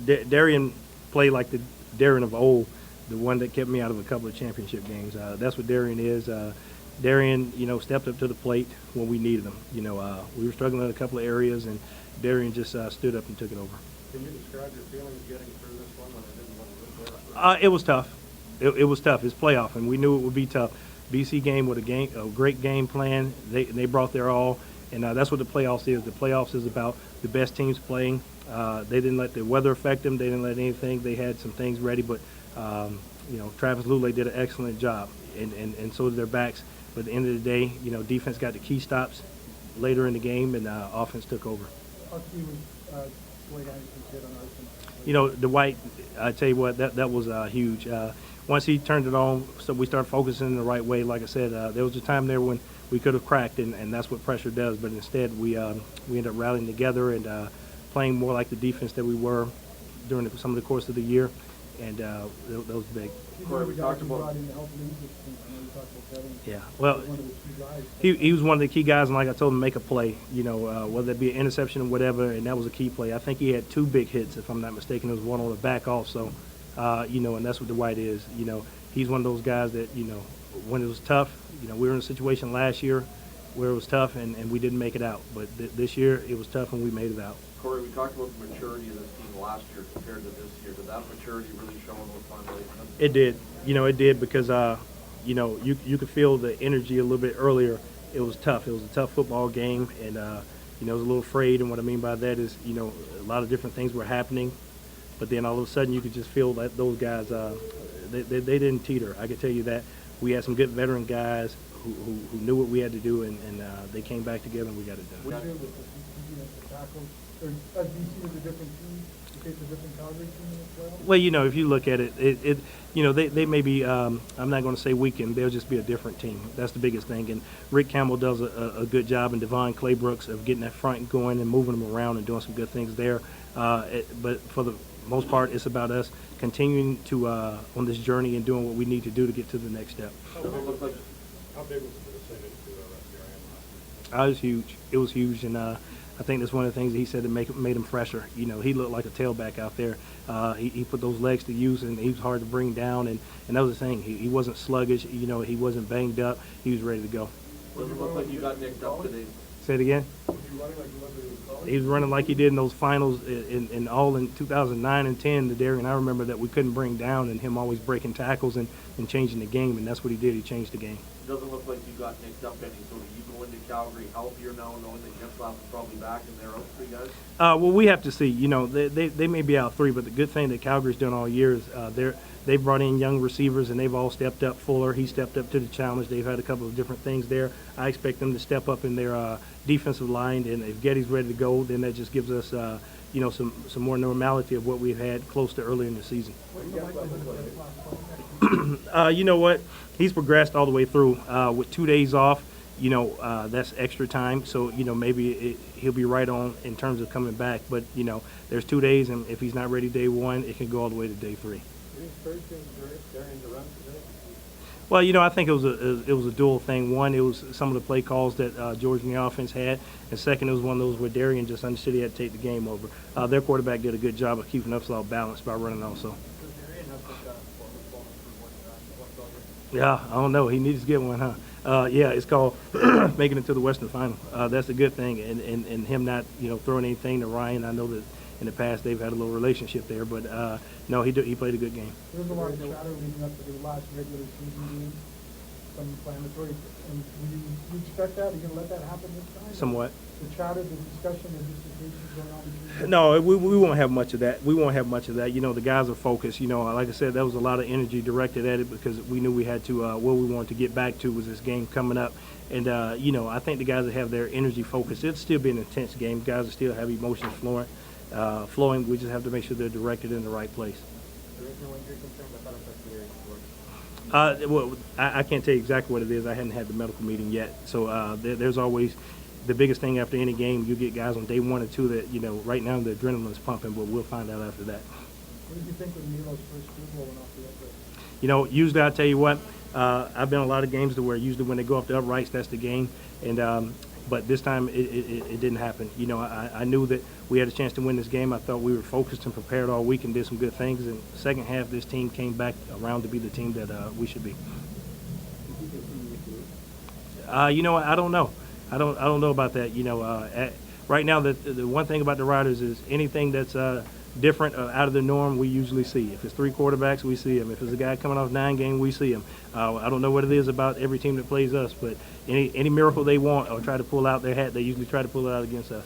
Darian played like the Darian of old, the one that kept me out of a couple of championship games. That's what Darian is. Darian, stepped up to the plate when we needed him. We were struggling in a couple of areas, and Darian just stood up and took it over. Can you describe your feelings getting through this one when it didn't look good there? It was tough. It was tough. It's playoff, and we knew it would be tough. BC game with a great game plan. They brought their all, and that's what the playoffs is. The playoffs is about the best teams playing. They didn't let the weather affect them. They didn't let anything. They had some things ready, but Travis Lulay did an excellent job, and so did their backs. But at the end of the day, defense got the key stops later in the game, and offense took over. Dwight, I tell you what, that was huge. Once he turned it on, so we started focusing in the right way. Like I said, there was a time there when we could have cracked, and that's what pressure does. But instead, we ended up rallying together and playing more like the defense that we were during some of the course of the year, and that was big. Corey, we talked about. Yeah, well, he was one of the key guys, and like I told him, make a play, whether it be an interception or whatever, and that was a key play. I think he had 2 big hits, if I'm not mistaken. There was one on the back also, and that's what Dwight is. He's one of those guys that, when it was tough, we were in a situation last year where it was tough, and we didn't make it out. But this year, it was tough, and we made it out. Corey, we talked about the maturity of this team last year compared to this year. Did that maturity really show in those final 8 minutes? It did. It did because, you could feel the energy a little bit earlier. It was tough. It was a tough football game, and, I was a little afraid. And what I mean by that is, a lot of different things were happening. But then all of a sudden you could just feel that those guys, they didn't teeter. I can tell you that. We had some good veteran guys who knew what we had to do, and they came back together and we got it done. As BC was a different team, you face a different Calgary team as well? Well, if you look at it, they may be, I'm not going to say weakened, they'll just be a different team. That's the biggest thing. And Rick Campbell does a good job, and Devon Claybrooks, of getting that front going and moving them around and doing some good things there. But for the most part, it's about us continuing to on this journey and doing what we need to do to get to the next step. How big was the decision to rest your hand last year? It was huge. It was huge, and I think that's one of the things that he said that made him fresher. He looked like a tailback out there. He put those legs to use, and he was hard to bring down. And that was the thing. He wasn't sluggish. He wasn't banged up. He was ready to go. Doesn't look like you got nicked up today. Say it again. He was running like he did in those finals in 2009 and 10. The Darian, I remember that we couldn't bring down, and him always breaking tackles and changing the game, and that's what he did. He changed the game. It doesn't look like you got nicked up any. So do you go into Calgary healthier now, knowing that Getzlaff is probably back and they're out 3 guys? Well, we have to see. They may be out 3, but the good thing that Calgary's done all year is they've brought in young receivers, and they've all stepped up. Fuller, he stepped up to the challenge. They've had a couple of different things there. I expect them to step up in their defensive line, and if Getty's ready to go, then that just gives us some more normality of what we've had close to earlier in the season. You know what? He's progressed all the way through. With 2 days off, that's extra time. So, maybe he'll be right on in terms of coming back. But, there's 2 days, and if he's not ready day 1, it can go all the way to day 3. Well, I think it was a dual thing. One, it was some of the play calls that George and the offense had, and second, it was one of those where Darian just understood he had to take the game over. Their quarterback did a good job of keeping us all balanced by running also. Yeah, I don't know. He needs to get one, huh? Yeah, it's called making it to the Western Final. That's a good thing, and him not throwing anything to Ryan. I know that in the past they've had a little relationship there, but no, he played a good game. There was a lot of chatter leading up to the last regular season game, some inflammatory. And do you expect that? Are you going to let that happen this time? Somewhat. The chatter, the discussion, the dissertations going on between. No, we won't have much of that. We won't have much of that. The guys are focused. Like I said, there was a lot of energy directed at it because we knew we had to. What we wanted to get back to was this game coming up, and I think the guys that have their energy focused, it'll still be an intense game. Guys will still have emotions flowing. We just have to make sure they're directed in the right place. Well, I can't tell you exactly what it is. I hadn't had the medical meeting yet. So there's always the biggest thing after any game. You get guys on day 1 or 2 that, right now the adrenaline's pumping, but we'll find out after that. What did you think when Milo's first field goal went off the upright? Usually I'll tell you what, I've been in a lot of games to where usually when they go off the uprights, that's the game. And, but this time it didn't happen. You know, I knew that we had a chance to win this game. I thought we were focused and prepared all week and did some good things. And second half, this team came back around to be the team that we should be. You know, I don't know. I don't know about that. You know, right now the one thing about the Riders is anything that's different out of the norm, we usually see. If it's 3 quarterbacks, we see him. If it's a guy coming off 9 games, we see him. I don't know what it is about every team that plays us, but any miracle they want or try to pull out their hat, they usually try to pull it out against us.